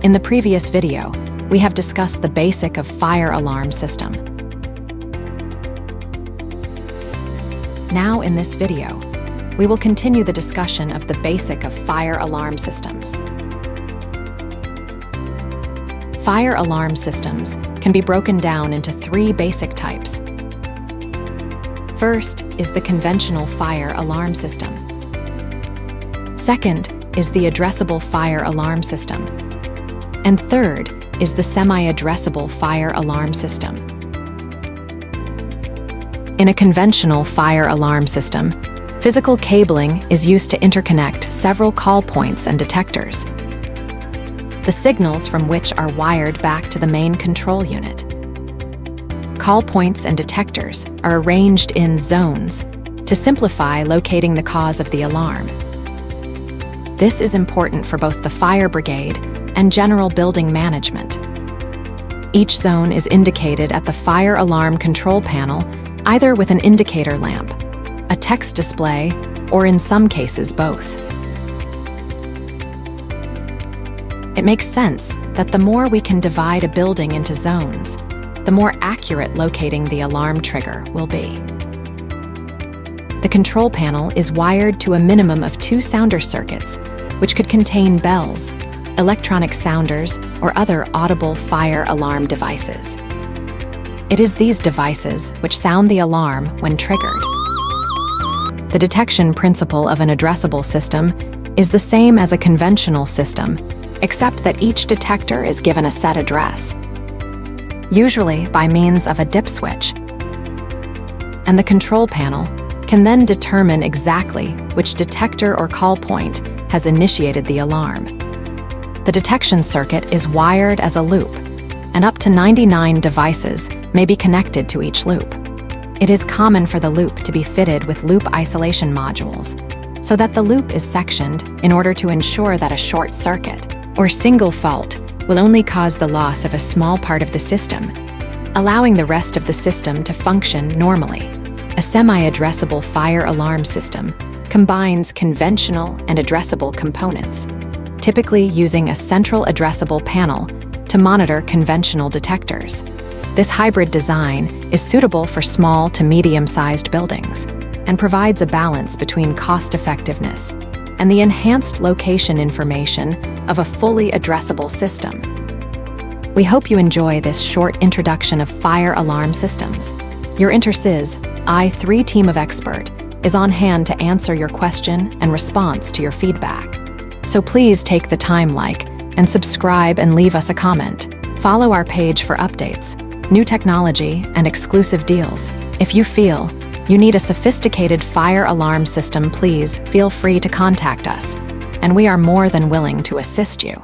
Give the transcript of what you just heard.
In the previous video, we have discussed the basic of fire alarm system. Now in this video, we will continue the discussion of the basic of fire alarm systems. Fire alarm systems can be broken down into three basic types. First is the conventional fire alarm system. Second is the addressable fire alarm system. And third is the semi-addressable fire alarm system. In a conventional fire alarm system, physical cabling is used to interconnect several call points and detectors, the signals from which are wired back to the main control unit. Call points and detectors are arranged in zones to simplify locating the cause of the alarm. This is important for both the fire brigade and general building management. Each zone is indicated at the fire alarm control panel either with an indicator lamp, a text display, or in some cases both. It makes sense that the more we can divide a building into zones, the more accurate locating the alarm trigger will be. The control panel is wired to a minimum of 2 sounder circuits, which could contain bells, electronic sounders, or other audible fire alarm devices. It is these devices which sound the alarm when triggered. The detection principle of an addressable system is the same as a conventional system, except that each detector is given a set address, usually by means of a dip switch. And the control panel can then determine exactly which detector or call point has initiated the alarm. The detection circuit is wired as a loop, and up to 99 devices may be connected to each loop. It is common for the loop to be fitted with loop isolation modules, so that the loop is sectioned in order to ensure that a short circuit or single fault will only cause the loss of a small part of the system, allowing the rest of the system to function normally. A semi-addressable fire alarm system combines conventional and addressable components, typically using a central addressable panel to monitor conventional detectors. This hybrid design is suitable for small to medium-sized buildings and provides a balance between cost-effectiveness and the enhanced location information of a fully addressable system. We hope you enjoy this short introduction of fire alarm systems. Your Intersys i3 team of expert is on hand to answer your question and response to your feedback. So please take the time, like, and subscribe and leave us a comment. Follow our page for updates, new technology, and exclusive deals. If you feel you need a sophisticated fire alarm system, please feel free to contact us, and we are more than willing to assist you.